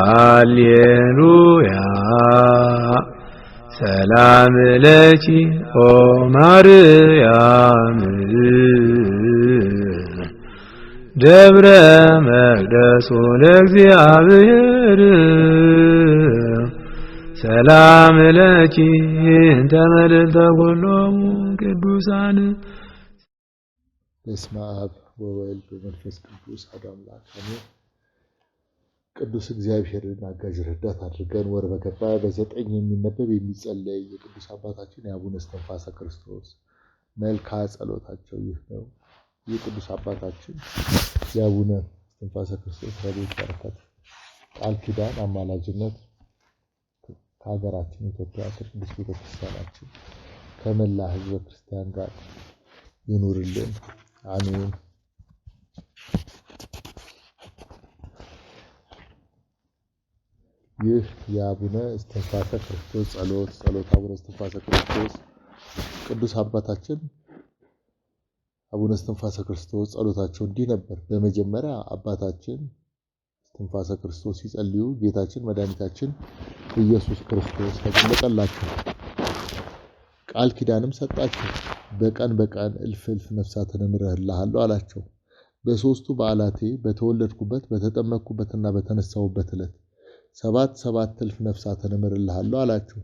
ሃሌሉያ ሰላም ለኪ ኦ ማርያም ደብረ መቅደሱ ለእግዚአብሔር ሰላም ለኪ እንተ መልዕልተ ኩሎሙ ቅዱሳን። በስመ አብ ወወልድ ወመንፈስ ቅዱስ አሐዱ አምላክ አሜን። ቅዱስ እግዚአብሔርን አጋዥ ረዳት አድርገን ወር በገባ በዘጠኝ የሚነበብ የሚጸለይ የቅዱስ አባታችን የአቡነ እስትንፋሰ ክርስቶስ መልክዓ ጸሎታቸው ይህ ነው። የቅዱስ አባታችን የአቡነ እስትንፋሰ ክርስቶስ ረድኤት በረከት ቃል ኪዳን አማላጅነት ከሀገራችን ኢትዮጵያ ከቅዱስ ቤተክርስቲያናችን ከመላ ሕዝበ ክርስቲያን ጋር ይኑርልን፣ አሜን። ይህ የአቡነ እስትንፋሰ ክርስቶስ ጸሎት አቡነ እስትንፋሰ ክርስቶስ ቅዱስ አባታችን አቡነ እስትንፋሰ ክርስቶስ ጸሎታቸው እንዲህ ነበር። በመጀመሪያ አባታችን እስትንፋሰ ክርስቶስ ሲጸልዩ ጌታችን መድኃኒታችን ኢየሱስ ክርስቶስ ተገለጠላቸው፣ ቃል ኪዳንም ሰጣቸው። በቀን በቀን እልፍ እልፍ ነፍሳትን እምርልሃለሁ አላቸው። በሦስቱ በዓላቴ በተወለድኩበት በተጠመቅኩበትና በተነሳሁበት ዕለት ሰባት እልፍ ነፍሳትን እምርልሃለሁ አላቸው።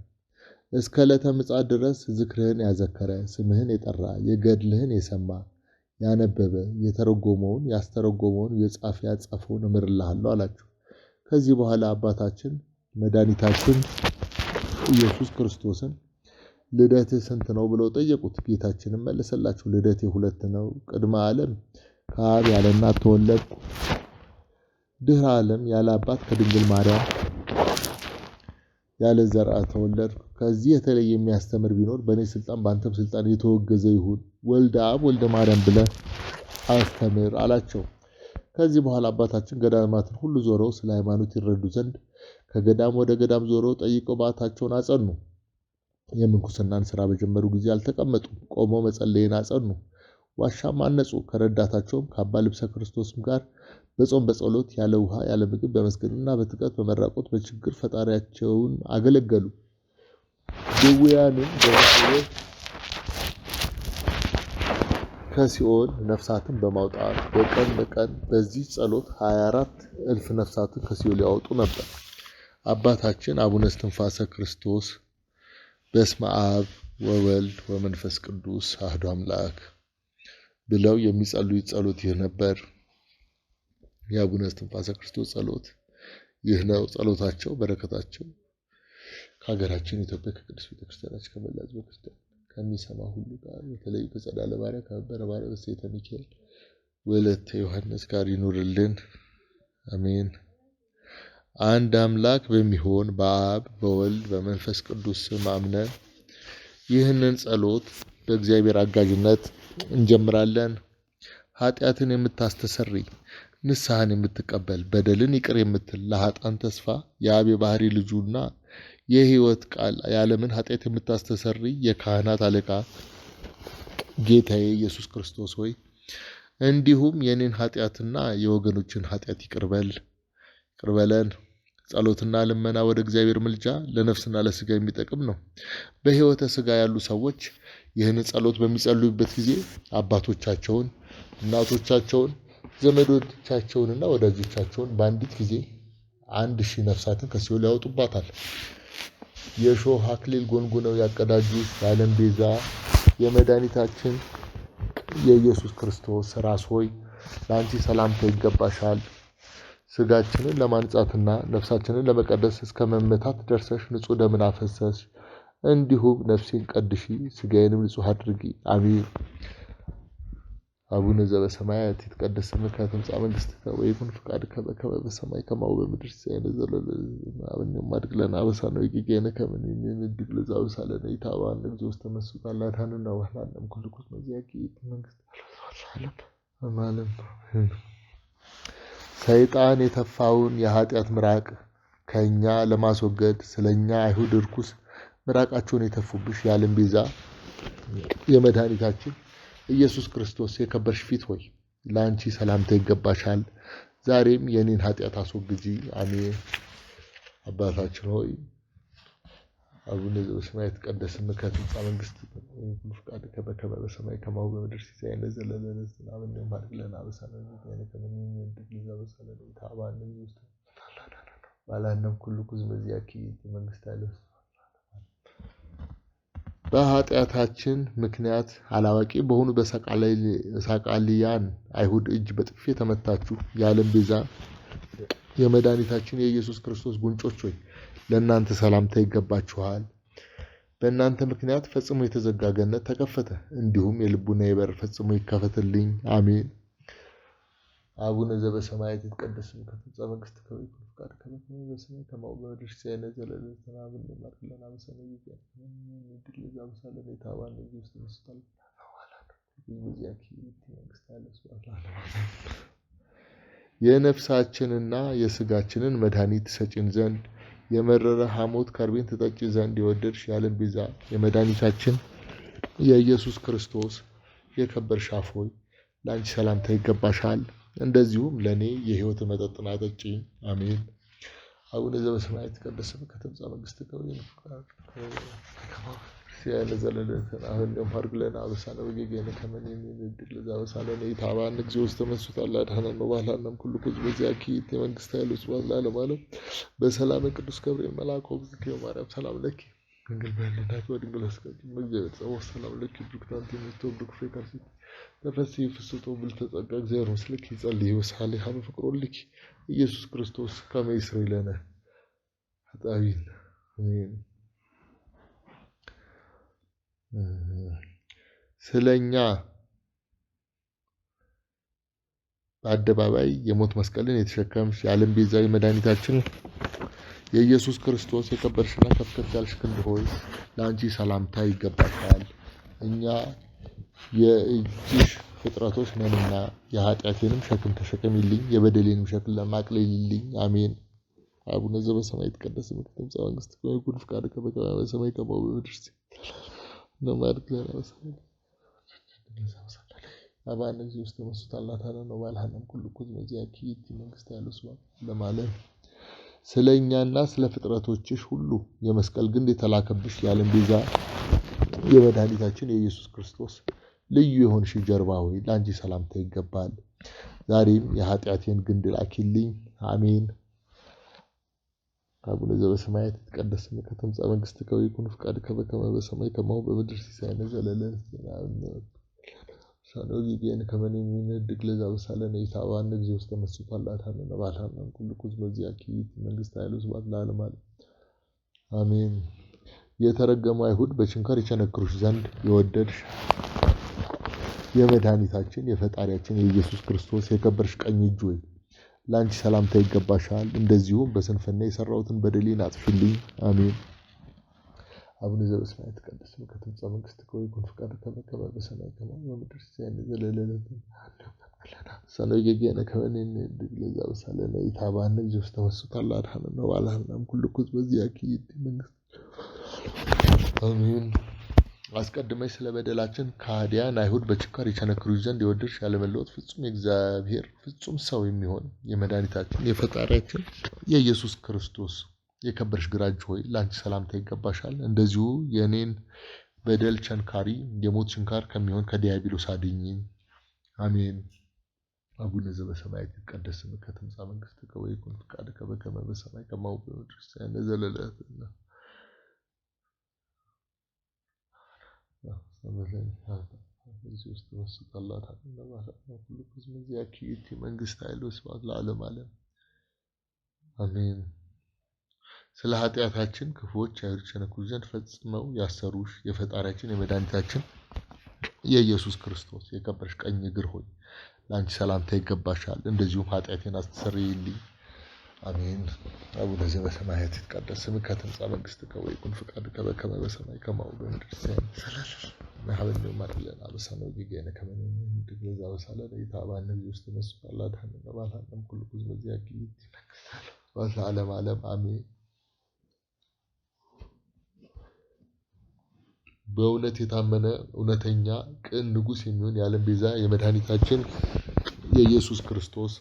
እስከ ዕለተ ምጽአት ድረስ ዝክርህን ያዘከረ ስምህን የጠራ የገድልህን የሰማ ያነበበ የተረጎመውን ያስተረጎመውን የጻፈ ያጻፈውን እምርልሃለሁ አላቸው። ከዚህ በኋላ አባታችን መድኃኒታችን ኢየሱስ ክርስቶስን ልደትህ ስንት ነው ብለው ጠየቁት። ጌታችንም መለሰላቸው፣ ልደቴ 2 ነው። ቅድመ ዓለም ከአብ ያለ እናት ተወለድኩ፣ ድህረ ዓለም ያለ አባት ከድንግል ማርያም ያለ ዘርአ ተወለድኩ። ከዚህ የተለየ የሚያስተምር ቢኖር በእኔ ስልጣን በአንተም ስልጣን የተወገዘ ይሁን። ወልደ አብ ወልደ ማርያም ብለህ አስተምር አላቸው። ከዚህ በኋላ አባታችን ገዳማትን ሁሉ ዞረው ስለ ሃይማኖት ይረዱ ዘንድ ከገዳም ወደ ገዳም ዞረው ጠይቀው በዓታቸውን አጸኑ። የምንኩስናን ስራ በጀመሩ ጊዜ አልተቀመጡም፣ ቆመው መጸለይን አጸኑ። ዋሻም አነጹ። ከረዳታቸውም ከአባ ልብሰ ክርስቶስም ጋር በጾም በጸሎት ያለ ውሃ ያለ ምግብ በመስገድና በትጋት በመራቆት በችግር ፈጣሪያቸውን አገለገሉ። ድውያንን በመፈወስ ከሲኦል ነፍሳትን በማውጣት በቀን በቀን በዚህ ጸሎት 24 እልፍ ነፍሳትን ከሲኦል ያወጡ ነበር። አባታችን አቡነ እስትንፋሰ ክርስቶስ በስመ አብ ወወልድ ወመንፈስ ቅዱስ አሐዱ አምላክ ብለው የሚጸልዩት ጸሎት ይህ ነበር። የአቡነ እስትንፋሰ ክርስቶስ ጸሎት ይህ ነው። ጸሎታቸው በረከታቸው ከሀገራችን ኢትዮጵያ ከቅዱስ ቤተክርስቲያናችን ከመላ ሕዝበ ክርስቲያን ከሚሰማ ሁሉ ጋር በተለይ በጸዳለ ማርያም ከመንበረ ማርያም በሴተ ሚካኤል ወለተ ዮሐንስ ጋር ይኑርልን፣ አሜን። አንድ አምላክ በሚሆን በአብ በወልድ በመንፈስ ቅዱስ ስም አምነን ይህንን ጸሎት በእግዚአብሔር አጋዥነት እንጀምራለን። ኃጢአትን የምታስተሰርይ ንስሐን የምትቀበል በደልን ይቅር የምትል ለኃጥአን ተስፋ የአብ የባህሪ ልጁና የሕይወት ቃል የዓለምን ኃጢአት የምታስተሰርይ የካህናት አለቃ ጌታዬ ኢየሱስ ክርስቶስ ሆይ እንዲሁም የኔን ኃጢአትና የወገኖችን ኃጢአት ይቅር በለን። ጸሎትና ልመና ወደ እግዚአብሔር ምልጃ ለነፍስና ለስጋ የሚጠቅም ነው። በሕይወተ ስጋ ያሉ ሰዎች ይህን ጸሎት በሚጸልዩበት ጊዜ አባቶቻቸውን፣ እናቶቻቸውን፣ ዘመዶቻቸውንና ወዳጆቻቸውን በአንዲት ጊዜ 1000 ነፍሳትን ከሲኦል ያወጡባታል። የእሾህ አክሊል ጎንጉነው ያቀዳጁት የዓለም ቤዛ የመድኃኒታችን የኢየሱስ ክርስቶስ ራስ ሆይ ለአንቺ ሰላምታ ይገባሻል። ስጋችንን ለማንጻትና ነፍሳችንን ለመቀደስ እስከ መመታት ደርሰሽ ንጹሕ ደምን አፈሰስሽ። እንዲሁም ነፍሴን ቀድሺ ስጋዬንም ንጹሕ አድርጊ፣ አሜን። አቡነ ዘበሰማያት ይትቀደስ ስምከ ትምጻእ መንግሥትከ ወይኩን ፈቃድከ በከመ በሰማይ ከማሁ በምድር ሲሳየነ ዘለለዕለትነ ሀበነ ለነ አበሳነ ወጌጋየነ ከመ ንሕነኒ ለዘአበሳለነ ኢታብአነ እግዚኦ ውስተ መንሱት አላድኀነነ ወባልሐነ እምኩሉ ኩሉ መዚያኪ መንግሥት አሜን። ሰይጣን የተፋውን የኃጢአት ምራቅ ከኛ ለማስወገድ ስለኛ አይሁድ ርኩስ ምራቃቸውን የተፉብሽ የዓለም ቤዛ የመድኃኒታችን ኢየሱስ ክርስቶስ የከበርሽ ፊት ሆይ ለአንቺ ሰላምታ ይገባሻል። ዛሬም የኔን ኃጢአት አስወግጂ። አሜን። አባታችን ሆይ አቡነ ዘበሰማያት ይትቀደስ ስምከ ትምጻእ መንግሥትከ ወይኩን ፈቃድከ በከመ በሰማይ ከማሁ በምድር ሲሳየነ ዘለለነ ሀበነ ሀብ ለነ አበሳነ ወጌጋየነ ከመ ንሕነኒ ለዘአበሳነ ኢታብአነ ውስተ ባላንም ኩሉ ኩዝ መዚያኪ መንግስት አለ። በኃጢአታችን ምክንያት አላዋቂ በሆኑ በሳቃሊያን አይሁድ እጅ በጥፊ የተመታችሁ የዓለም ቤዛ የመድኃኒታችን የኢየሱስ ክርስቶስ ጉንጮች ሆይ ለእናንተ ሰላምታ ይገባችኋል። በእናንተ ምክንያት ፈጽሞ የተዘጋ ገነት ተከፈተ፣ እንዲሁም የልቡናዬ በር ፈጽሞ ይከፈትልኝ። አሜን። አቡነ ዘበሰማያት ይትቀደስ ስምከ ትምጻእ መንግሥትከ ወይኩን ፈቃድከ በከመ በሰማይ ከማሁ በምድር ሲሳየነ ዘለለዕለትነ ሀበነ ሀብ አበሳነ ወጌጋየነ ለዘአበሳነ ኢታብአነ ውስተ መስቀል በዚያኪ መንግስት አለ። የነፍሳችንና የስጋችንን መድኃኒት ሰጪን ዘንድ የመረረ ሐሞት ከርቤን ትጠጪ ዘንድ የወደድሽ የዓለም ቤዛ የመድኃኒታችን የኢየሱስ ክርስቶስ የከበርሽ አፍ ሆይ ለአንቺ ሰላምታ ይገባሻል። እንደዚሁም ለእኔ የሕይወት መጠጥን አጠጪኝ። አሜን። አቡነ ዘበሰማያት ይትቀደስ ስምከ ትምጻእ መንግሥትከ ወይኩን ፈቃድከ ሲሳየነ ዘለለዕለትነ ሀበነ ሀብ ለነ አበሳነ ወጌጋየነ ከመ ንሕነኒ ለዘአበሳነ ኢታብአነ እግዚኦ ውስተ መንሱት አላድኀነነ ወባልሐናም ኩሉ ኩዝ በዚያኪ መንግሥት ኃይል ወስብሐት ለዓለመ ዓለም። በሰላም ቅዱስ ገብርኤል መልአክ ወእግዝእትየ ማርያም ሰላም ለኪ ድንግል በኅሊናኪ ወድንግል በሥጋኪ እግዚአብሔር ጸባኦት ሰላም ለኪ ብሩክት አንቲ እምይእዜሰ ፍሬ ከርሥኪ ተፈሥሒ ፍስሕቶ ብልተ ጸጋ እግዚአብሔር ምስልኪ ጸልዪ ወሰሐሊ ሀበ ፍቁር ወልድኪ ኢየሱስ ክርስቶስ ከመ ይስረይ ለነ ኃጣውኢነ አሜን። ስለኛ በአደባባይ የሞት መስቀልን የተሸከምሽ የዓለም ቤዛ መድኃኒታችን የኢየሱስ ክርስቶስ የከበርሽና ከፍ ከፍ ያልሽ ክንድ ሆይ ለአንቺ ሰላምታ ይገባሻል። እኛ የእጅሽ ፍጥረቶች ነንና የኃጢአቴንም ሸክም ተሸከሚልኝ፣ የበደሌንም ሸክም ለማቅለልልኝ። አሜን። አቡነ ዘበሰማያት ይትቀደስ ስምከ ትምጻእ መንግሥትከ ወይኩን ፈቃድከ በከመ በሰማይ ከማሁ በምድር አባነ እግዚኦ ውስተ መንሱት አላድኀነነ ወባልሐናም ኩሉ ኩዝ በዚያኪ መንግስት ኃይል ወስብሐት ለዓለመ ዓለም። ስለ እኛና ስለ ፍጥረቶችሽ ሁሉ የመስቀል ግንድ የተላከብሽ የዓለም ቤዛ የመድኃኒታችን የኢየሱስ ክርስቶስ ልዩ የሆንሽ ጀርባ ሆይ ለአንቺ ሰላምታ ይገባል። ዛሬም የኃጢአቴን ግንድ ላኪልኝ። አሜን። አቡነ ዘበሰማያት ይትቀደስ ስምከ ትምጻእ መንግሥትከ ወይኩን ፈቃድከ በከመ በሰማይ ከማሁ በምድር ሲሳየነ ዘለለዕለትነ ሀበነ አበሳነ ወጌጋየነ ከመ ንሕነኒ ለዘአበሳነ ኢታብአነ እግዚኦ ውስተ መንሱት አላድኀነነ ወባልሐናም ኩሉ ኩዝ በዚያኪ መንግስት ኃይል ወስብሐት ለዓለመ ዓለም። አሜን። የተረገሙ አይሁድ በችንካር ይቸነክሩሽ ዘንድ የወደድሽ የመድኃኒታችን የፈጣሪያችን የኢየሱስ ክርስቶስ የከበርሽ ቀኝ እጅ ሆይ ለአንቺ ሰላምታ ይገባሻል። እንደዚሁም በስንፍና የሰራሁትን በደሌን አጥፊልኝ። አሜን። አቡነ ዘበሰማያት ይትቀደስ ስምከ ትምጻእ መንግሥትከ ወይኩን ፈቃድከ በከመ በሰማይ ከማሁ በምድር ሲሳየነ ዘለለዕለትነ ሀበነ አበሳነ ወጌጋየነ ከመ ንሕነኒ ለዘአበሳነ ኢታብአነ እግዚኦ ውስተ መንሱት አላድኀነነ ወባልሐናም ኩሉ ኩዝ በዚያኪ መንግስት። አሜን። አስቀድመሽ ስለ በደላችን ከሃዲያን አይሁድ በችንካር ይቸነክሩሽ ዘንድ የወደድሽ ያለመለወጥ ፍጹም የእግዚአብሔር ፍጹም ሰው የሚሆን የመድኃኒታችን የፈጣሪያችን የኢየሱስ ክርስቶስ የከበርሽ ግራ እጅ ሆይ ለአንቺ ሰላምታ ይገባሻል። እንደዚሁ የእኔን በደል ቸንካሪ የሞት ችንካር ከሚሆን ከዲያብሎስ አድኝኝ። አሜን። አቡነ ዘበሰማያት ይትቀደስ ስምከ ትምጻእ መንግሥትከ ወይኩን ፈቃድከ በከመ በሰማይ ከማሁ በምድር ሲሳየነ ዘለለዕለትነ መንግስት ኃይል ወስብሐት ለዓለመ ዓለም። አሜን። ስለ ኃጢአታችን ክፉዎች አይሁድ ይቸነክሩሽ ዘንድ ፈጽመው ያሰሩሽ የፈጣሪያችን የመድኃኒታችን የኢየሱስ ክርስቶስ የከበርሽ ቀኝ እግር ሆይ ለአንቺ ሰላምታ ይገባሻል። እንደዚሁም ኃጢአቴን አስተሰርይልኝ። አሜን። አቡነ ዘበሰማያት ይትቀደስ ስምከ ትምጻእ መንግሥትከ ወይኩን ፈቃድከ በከመ በሰማይ ከማሁ በምድር ሲሳየነ ሀበነ አበሳነ ወጌጋየነ ከመ ንሕነኒ ለዘአበሳነ ኢታብአነ እግዚኦ ውስተ መንሱት አላድኀነነ ወባልሐናም ኩሉ ኩዝ በዚያኪ ወስብሐት ለዓለመ ዓለም። አሜን። በእውነት የታመነ እውነተኛ ቅን ንጉሥ የሚሆን የዓለም ቤዛ የመድኃኒታችን የኢየሱስ ክርስቶስ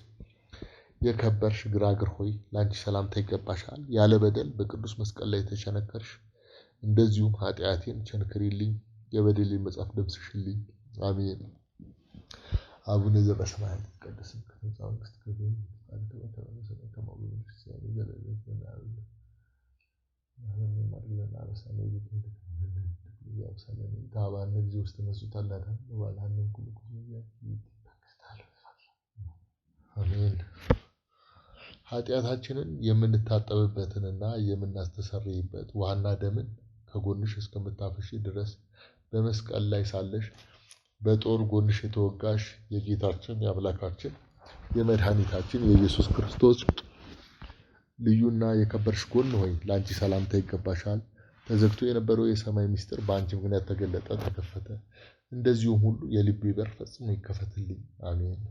የከበርሽ ግራግር ሆይ ላንቺ ሰላምታ ይገባሻል። ያለ በደል በቅዱስ መስቀል ላይ ተቸነከርሽ። እንደዚሁም ኃጢአቴን ቸንክሪልኝ፣ የበደሌን መጽሐፍ ደምስሽልኝ። አሜን። አቡነ ዘበሰማያት ይትቀደስ ስምከ ትምጻእ መንግሥትከ ወይኩን ፈቃድከ በከመ በሰማይ ከማሁ በምድር ሲሳየነ ዘለለዕለትነ ሀበነ አበሳነ ወጌጋየነ ያብሳለነ ታባነ ጊዜ ውስጥ ተነሱታላታ ወባልሃንም ኩሉ አሜን። ኃጢአታችንን የምንታጠብበትንና የምናስተሰርይበት ውሃና ደምን ከጎንሽ እስከምታፈሺ ድረስ በመስቀል ላይ ሳለሽ በጦር ጎንሽ የተወጋሽ የጌታችን የአምላካችን የመድኃኒታችን የኢየሱስ ክርስቶስ ልዩና የከበርሽ ጎን ሆይ ለአንቺ ሰላምታ ይገባሻል። ተዘግቶ የነበረው የሰማይ ምስጢር በአንቺ ምክንያት ተገለጠ፣ ተከፈተ። እንደዚሁም ሁሉ የልቤ በር ፈጽሞ ይከፈትልኝ። አሜን።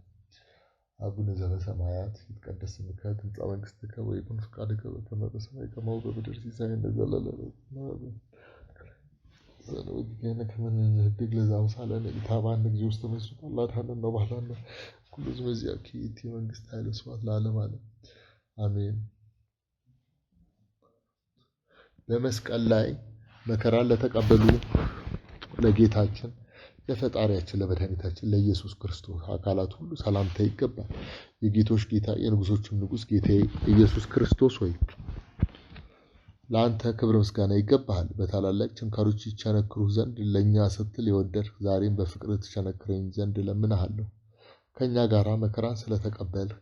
አቡነ ዘበሰማያት ይትቀደስ ስምከ ትምጻእ መንግሥትከ ወይኩን ፈቃድከ በከመ በሰማይ ከማሁ በምድር ሲሳየነ ዘለለዕለትነ ወጌጋየነ ከመ ንሕነግ ለዘአበሳለነ ኢታብአነ ጊዜ ውስተ መንሱት አላድኀነነ ወባልሐነ ኩሉ ሕዝበ ዚአኪ ይእቲ መንግሥት ኃይለ ስብሐት ለዓለመ ዓለም አሜን። በመስቀል ላይ መከራን ለተቀበሉ ለጌታችን ለፈጣሪያችን ለመድኃኒታችን ለኢየሱስ ክርስቶስ አካላት ሁሉ ሰላምታ ይገባል። የጌቶች ጌታ የንጉሶችም ንጉሥ ጌታዬ ኢየሱስ ክርስቶስ ሆይ ለአንተ ክብር ምስጋና ይገባሃል። በታላላቅ ችንካሮች ይቸነክሩህ ዘንድ ለእኛ ስትል የወደድህ ዛሬም በፍቅር ትቸነክረኝ ዘንድ እለምንሃለሁ። ከእኛ ጋር መከራን ስለተቀበልህ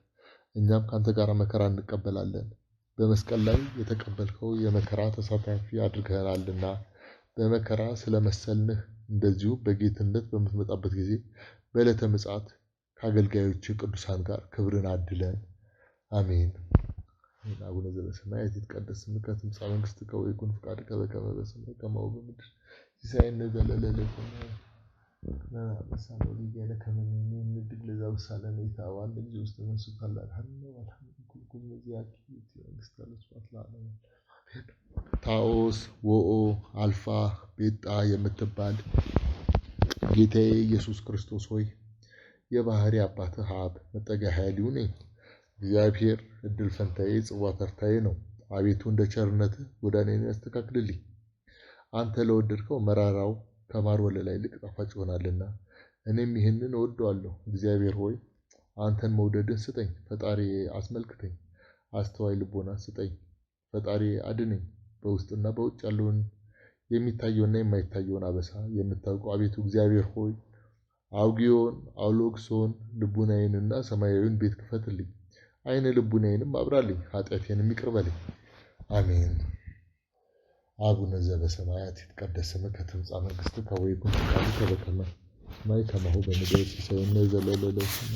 እኛም ከአንተ ጋር መከራ እንቀበላለን። በመስቀል ላይ የተቀበልከው የመከራ ተሳታፊ አድርገናልና በመከራ ስለመሰልንህ እንደዚሁ በጌትነት በምትመጣበት ጊዜ በዕለተ ምጽአት ከአገልጋዮች ቅዱሳን ጋር ክብርን አድለን። አሜን። አቡነ ዘበሰማያት ይትቀደስ ስምከ ትምጻእ መንግሥትከ ወይኩን ፈቃድከ በከመ በሰማይ ከማሁ በምድር ሲሳየነ ዘለለዕለትነ አበሳነ ወጌጋየነ ከመ ንሕነግ ለዘአበሳለነ ኢታብአነ ጊዜ ውስተ መንሱት አላድኀነነ ወባልሐነ ኩሉ ሕዝበ ዚአኪ ይእቲ መንግሥት ኃይለ ስብሐት ለዓለመ ታኦስ ወኦ አልፋ ቤጣ የምትባል ጌታዬ ኢየሱስ ክርስቶስ ሆይ የባህሪ አባትህ አብ መጠጊያ ኃያል ነኝ። እግዚአብሔር እድል ፈንታዬ ጽዋ ተርታዬ ነው። አቤቱ እንደ ቸርነትህ ጎዳናዬን ያስተካክልልኝ። አንተ ለወደድከው መራራው ከማር ወለላ ይልቅ ጣፋጭ ይሆናልና እኔም ይህንን እወደዋለሁ። እግዚአብሔር ሆይ አንተን መውደድን ስጠኝ። ፈጣሪ አስመልክተኝ፣ አስተዋይ ልቦና ስጠኝ። ፈጣሪ አድነኝ። በውስጥና በውጭ ያለውን የሚታየውና የማይታየውን አበሳ የምታውቀው አቤቱ እግዚአብሔር ሆይ አውጊዮን አውሎግሶን ልቡናዬንና ሰማያዊውን ቤት ክፈትልኝ። አይነ ልቡናዬንም አብራልኝ፣ ኃጢአቴንም ይቅር በለኝ። አሜን። አቡነ ዘበሰማያት ይትቀደስ ስምከ ትምጻእ መንግሥትከ ወይኩን ፈቃድከ በከመ በሰማይ ከማሁ በምድር ሲሳየነ ዘለለዕለትነ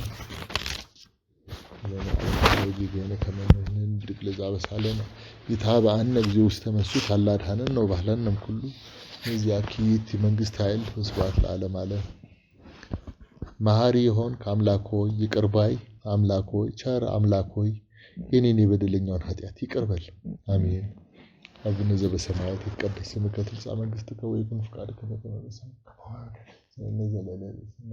ወጌጋየነ ከመ ንሕነግ ለዘአበሳለነ ኢታብአነ ጊዜ ውስተ መንሱት አላድኀነነ ወባልሐነ ኩሉ ዚአኪ ይእቲ መንግሥት ኃይል ወስብሐት ለዓለመ ዓለም። መሐሪ የሆንክ አምላክ ሆይ ይቅር ባይ አምላክ ሆይ ቸር አምላክ ሆይ የኔን የበደለኛውን ኃጢአት ይቅር በል። አሜን። አቡነ ዘበሰማያት ይትቀደስ ስምከ ትምጻእ መንግሥትከ ወይኩን ፈቃድከ በከመ በሰማይ ከማሁ በምድር ዘለለዕለትነ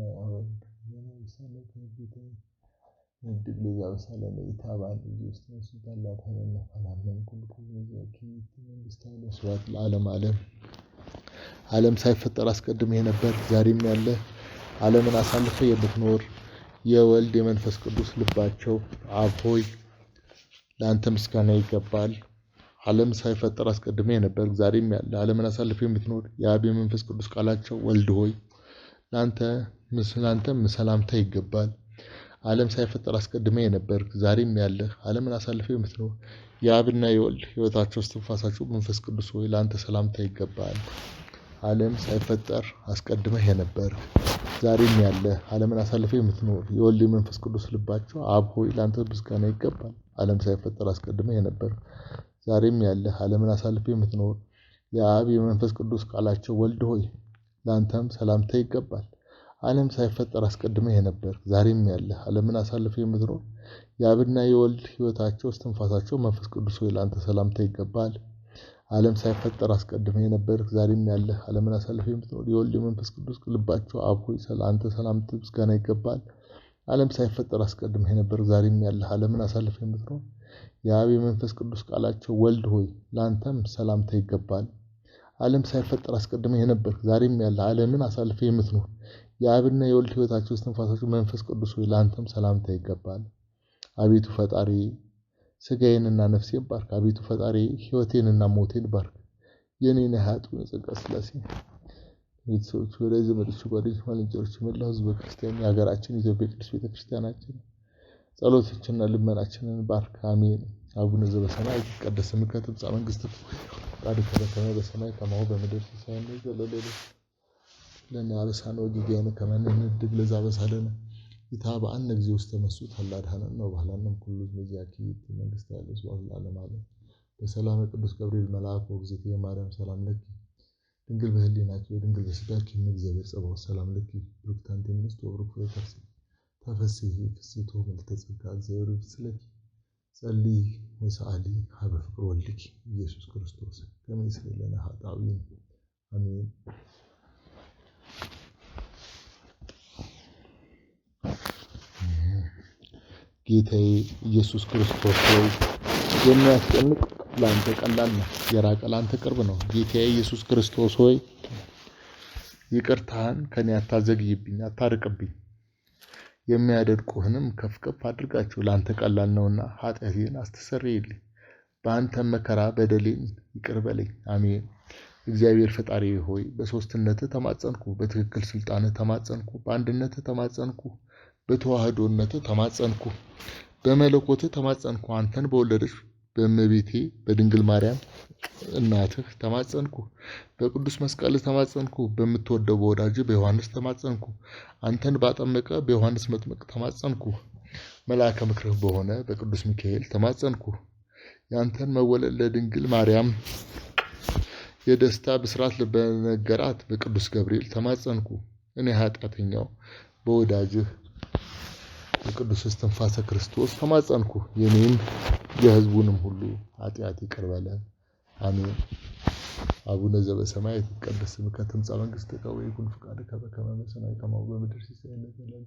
ንሕነግ ለዘአበሳለነ ኢታብአነ ጊዜ ውስተ መንሱት አላድኀነነ ወባልሐነ ኩሉ ሕዝበ ዚአኪ ይእቲ መንግሥት ኃይለ ስብሐት ለዓለመ ዓለም። ዓለም ሳይፈጠር አስቀድመህ ነበር፣ ዛሬም ያለህ ዓለምን አሳልፈህ የምትኖር የወልድ የመንፈስ ቅዱስ ልባቸው አብ ሆይ ለአንተ ምስጋና ይገባል። ዓለም ሳይፈጠር አስቀድመህ ነበር፣ ዛሬም ያለ ዓለምን አሳልፈህ የምትኖር የአብ የመንፈስ ቅዱስ ቃላቸው ወልድ ሆይ ለአንተም ሰላምታ ይገባል። ዓለም ሳይፈጠር አስቀድመህ ነበር፣ ዛሬም ያለህ ዓለምን አሳልፈህ የምትኖር የአብና የወልድ ሕይወታቸው እስትንፋሳቸው መንፈስ ቅዱስ ሆይ ለአንተ ሰላምታ ይገባል። ዓለም ሳይፈጠር አስቀድመህ ነበር፣ ዛሬም ያለህ ዓለምን አሳልፈህ የምትኖር የወልድ የመንፈስ ቅዱስ ልባቸው አብ ሆይ ለአንተ ምስጋና ይገባል። ዓለም ሳይፈጠር አስቀድመህ ነበር፣ ዛሬም ያለህ ዓለምን አሳልፈህ የምትኖር የአብ የመንፈስ ቅዱስ ቃላቸው ወልድ ሆይ ለአንተም ሰላምታ ይገባል። ዓለም ሳይፈጠር አስቀድመህ ነበር፣ ዛሬም ያለህ ዓለምን አሳልፈህ የምትኖር የአብና የወልድ ሕይወታቸው እስትንፋሳቸው መንፈስ ቅዱስ ሆይ ለአንተ ሰላምታ ይገባል። ዓለም ሳይፈጠር አስቀድመህ ነበር፣ ዛሬም ያለህ ዓለምን አሳልፈህ የምትኖር የወልድ የመንፈስ ቅዱስ ልባቸው አብ ሆይ ለአንተ ሰላምታ ምስጋና ይገባል። ዓለም ሳይፈጠር አስቀድመህ የነበርክ ዛሬም ያለህ ዓለምን አሳልፈህ የምትኖር የአብ የመንፈስ ቅዱስ ቃላቸው ወልድ ሆይ ለአንተም ሰላምታ ይገባል። ዓለም ሳይፈጠር አስቀድመህ የነበርክ ዛሬም ያለህ ዓለምን አሳልፈህ የምትኖር የአብና የወልድ ሕይወታቸው እስትንፋሳቸው መንፈስ ቅዱስ ሆይ ለአንተም ሰላምታ ይገባል። አቤቱ ፈጣሪ ሥጋዬንና ነፍሴን ባርክ። አቤቱ ፈጣሪ ሕይወቴንና ሞቴን ባርክ። የኔን ኃጢአቱን የጸጋ ሥላሴ ቤተሰቦች፣ ወዳጅ ዘመዶች፣ ጓደኞች፣ ባልንጀሮች፣ መላው ሕዝበ ክርስቲያን የሀገራችን ኢትዮጵያ ቅድስት ቤተክርስቲያናችን ጸሎታችንና ልመናችንን ባርክ። አሜን። አቡነ ዘበሰማያት ይትቀደስ ስምከ ትምጻእ መንግሥትከ ወፈቃድከ በከመ በሰማይ ከማሁ በምድር ሲሳየነ ዘለለዕለትነ ለነ አበሳነ ወጌጋየነ ከመ ንኅነድግ ለዘአበሳለነ ኢታብአነ እግዚኦ ውስተ መንሱት አላ አድኀነነ ወባህላነ ኩሉ በዚአኪ መንግሥተ ያለ ስብሐት ለዓለመ ዓለም። በሰላም ቅዱስ ገብርኤል መልአክ ወእግዝእትየ ማርያም ሰላም ለኪ ድንግል በህሊናኪ ወድንግል በሥጋኪ እግዚአብሔር ጸባኦት ሰላም ለኪ ብሩክት አንቲ እምንእስት ወብሩክ ፍሬ ከርሥኪ ተፈሥሒ ፍሥሕቶ ምልዕተ ጸጋ እግዚአብሔር ይስጥለኪ ጸልዪ ወሰአሊ ሀበ ፍቅር ወልድኪ ኢየሱስ ክርስቶስ ከመ ይስረይ ለነ ኃጣውኢነ አሜን። ጌታዬ ኢየሱስ ክርስቶስ ሆይ የሚያስጨንቅ ለአንተ ቀላል ነው፣ የራቀ ለአንተ ቅርብ ነው። ጌታዬ ኢየሱስ ክርስቶስ ሆይ ይቅርታህን ከኔ አታዘግይብኝ፣ አታርቅብኝ። የሚያደድቁህንም ከፍ ከፍ አድርጋቸው፣ ለአንተ ቀላል ነውና ኃጢአቴን አስተሰርይልኝ። በአንተም መከራ በደሌን ይቅር በለኝ። አሜን። እግዚአብሔር ፈጣሪ ሆይ በሶስትነትህ ተማጸንኩ፣ በትክክል ስልጣንህ ተማጸንኩ፣ በአንድነትህ ተማጸንኩ፣ በተዋህዶነትህ ተማጸንኩ፣ በመለኮትህ ተማጸንኩ። አንተን በወለደች በእመቤቴ በድንግል ማርያም እናትህ ተማጸንኩ፣ በቅዱስ መስቀልህ ተማጸንኩ፣ በምትወደው በወዳጅህ በዮሐንስ ተማጸንኩ፣ አንተን ባጠመቀ በዮሐንስ መጥምቅ ተማጸንኩ፣ መልአከ ምክርህ በሆነ በቅዱስ ሚካኤል ተማጸንኩ። ያንተን መወለድ ለድንግል ማርያም የደስታ ብስራት በነገራት በቅዱስ ገብርኤል ተማጸንኩ። እኔ ኃጢአተኛው በወዳጅህ በቅዱስ እስትንፋሰ ክርስቶስ ተማጸንኩ። የኔም የሕዝቡንም ሁሉ ኃጢአት ይቅር በለን። አሜን። አቡነ ዘበሰማያት ይትቀደስ ስምከ ትምጻእ መንግሥትከ ወይኩን ፈቃድከ በከመ በሰማይ ከማሁ በምድር ሲሳየነ ዘለለ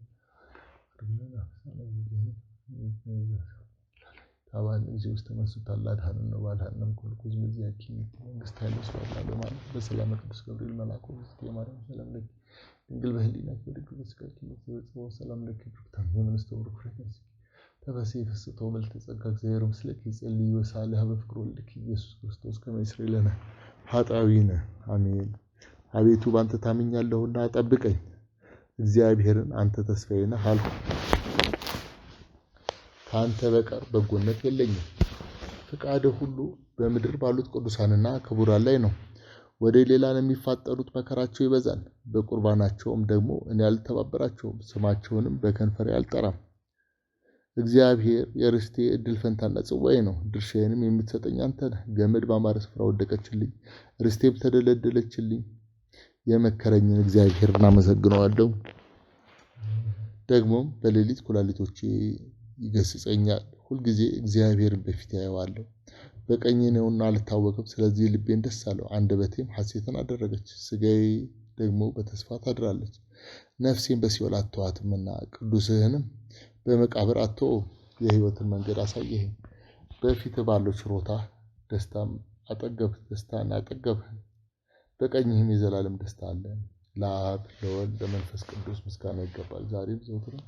ታባን እግዚኦ ውስተ መንሱት አላ አድኀነነ ወባልሐነም ኩሉ ሕዝብ ዚአኪ መንግሥተ ኃይለ ስብሐት ለዓለመ ዓለም። በሰላም ቅዱስ ገብርኤል መልአክ ወእግዝእትየ ማርያም ሰላም ለኪ ድንግል በህሊናኪ ወድንግል በሥጋኪ ጸባኦት ሰላም ለኪ ብሩክት አንቲ እምንእስተ ወብሩክ ፍሬ ከርሥኪ ተፈሥሒ ፍሥሕቶ ምልዕተ ጸጋ እግዚአብሔር ምስለኪ ጸልዪ ወሰአሊ ሀበ ፍቅር ወልድኪ ኢየሱስ ክርስቶስ ከመ ይስረይ ለነ ኃጣውኢነ አሜን። አቤቱ በአንተ ታምኛለሁና ጠብቀኝ። እግዚአብሔርን አንተ ተስፋዬ ነህ አልሁ። ከአንተ በቀር በጎነት የለኝም። ፈቃድህ ሁሉ በምድር ባሉት ቅዱሳንና ክቡራን ላይ ነው። ወደ ሌላ ለሚፋጠሩት መከራቸው ይበዛል። በቁርባናቸውም ደግሞ እኔ አልተባበራቸውም፣ ስማቸውንም በከንፈሬ አልጠራም። እግዚአብሔር የርስቴ እድል ፈንታና ጽዋዬ ነው። ድርሻዬንም የምትሰጠኝ አንተ ነህ። ገመድ ባማረ ስፍራ ወደቀችልኝ፣ ርስቴም ተደለደለችልኝ። የመከረኝን እግዚአብሔርን አመሰግነዋለሁ። ደግሞም በሌሊት ኩላሊቶቼ ይገስጸኛል። ሁልጊዜ እግዚአብሔርን በፊት ያየዋለሁ። በቀኜ ነውና አልታወቅም። ስለዚህ ልቤን ደስ አለው፣ አንደበቴም ሐሴትን አደረገች። ሥጋዬ ደግሞ በተስፋ ታድራለች። ነፍሴን በሲኦል አትተዋትምና ቅዱስህንም በመቃብር አትተውም። የሕይወትን መንገድ አሳየኸኝ። በፊትህ ባለው ችሮታ ደስታን አጠገብህ። በቀኝህም የዘላለም ደስታ አለ። ለአብ ለወልድ ለመንፈስ ቅዱስ ምስጋና ይገባል፣ ዛሬም ዘወትርም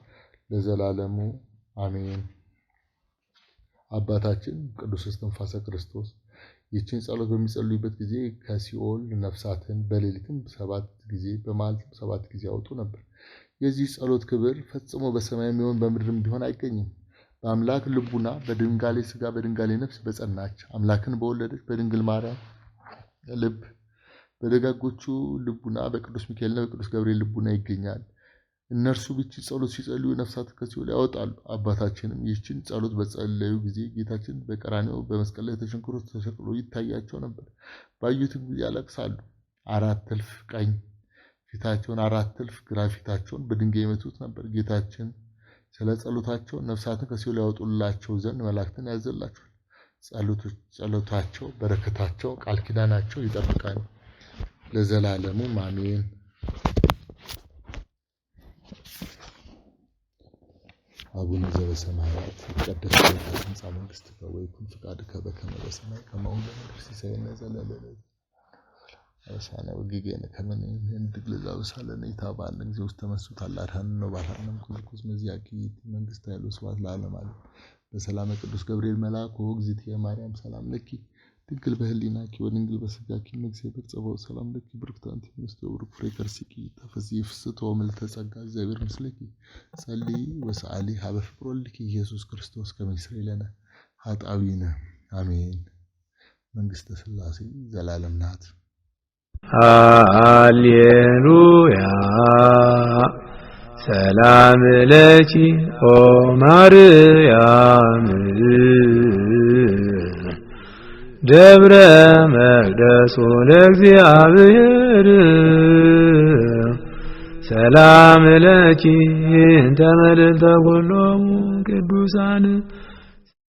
ለዘላለሙ አሜን። አባታችን ቅዱስ እስትንፋሰ ክርስቶስ ይህችን ጸሎት በሚጸልዩበት ጊዜ ከሲኦል ነፍሳትን በሌሊትም 7 ጊዜ በመዓልትም 7 ጊዜ ያወጡ ነበር። የዚህ ጸሎት ክብር ፈጽሞ በሰማይ የሚሆን በምድርም ቢሆን አይገኝም። በአምላክ ልቡና በድንጋሌ ሥጋ በድንጋሌ ነፍስ በጸናች አምላክን በወለደች በድንግል ማርያም ልብ በደጋጎቹ ልቡና በቅዱስ ሚካኤልና በቅዱስ ገብርኤል ልቡና ይገኛል። እነርሱ ብቻ ጸሎት ሲጸልዩ ነፍሳት ከሲኦል ያወጣሉ። አባታችንም ይህችን ጸሎት በጸለዩ ጊዜ ጌታችን በቀራንዮ በመስቀል ላይ ተቸንክሮ ተሰቅሎ ይታያቸው ነበር። ባዩትም ጊዜ ያለቅሳሉ። 4 እልፍ ቀኝ ፊታቸውን 4 እልፍ ግራ ፊታቸውን በድንጋይ ይመቱት ነበር። ጌታችን ስለ ጸሎታቸው ነፍሳትን ከሲኦል ያወጡላቸው ዘንድ መላእክትን ያዘላቸዋል። ጸሎታቸው፣ በረከታቸው፣ ቃል ኪዳናቸው ይጠብቃል ለዘላለሙ አሜን። አቡነ ዘበሰማያት ይትቀደስ ስምከ ትምጻእ መንግሥትከ ወይኩን ፈቃድከ በከመ በሰማይ ከማሁ በምድር ሲሳየነ ዘለለዕለትነ አበሳነ ወጌጋየነ ከመ ንሕነኒ ለዘአበሳለነ ኢታብአነ እግዚኦ ውስተ መንሱት አላድኀነነ ወባልሐነነ ኩልኩዝ መዚያኪ መንግሥተ ኃይል ወስብሐት ለዓለመ ዓለም በሰላመ ቅዱስ ገብርኤል መልአክ ወእግዝእትየ ማርያም ሰላም ለኪ ድንግል በህሊናኪ ወድንግል በሥጋኪ እግዚአብሔር ጸባኦት ሰላም ለኪ ብርክት አንቲ እምንእስተ ወብሩክ ፍሬ ከርሥኪ ተፈሥሒ ፍስሕቶ ምልዕተ ጸጋ እግዚአብሔር ምስለኪ ጸልዪ ወሰአሊ ሀበ ፍቅር ወልድኪ ኢየሱስ ክርስቶስ ከመ ይስረይ ለነ ኃጣውኢነ አሜን። መንግሥተ ሥላሴ ዘላለም ናት። ሃሌሉያ ሰላም ለኪ ኦ ማርያም ደብረ መቅደሱ ለእግዚአብሔር ሰላም ለኪ እንተ መልዕልተ ኩሎሙ ቅዱሳን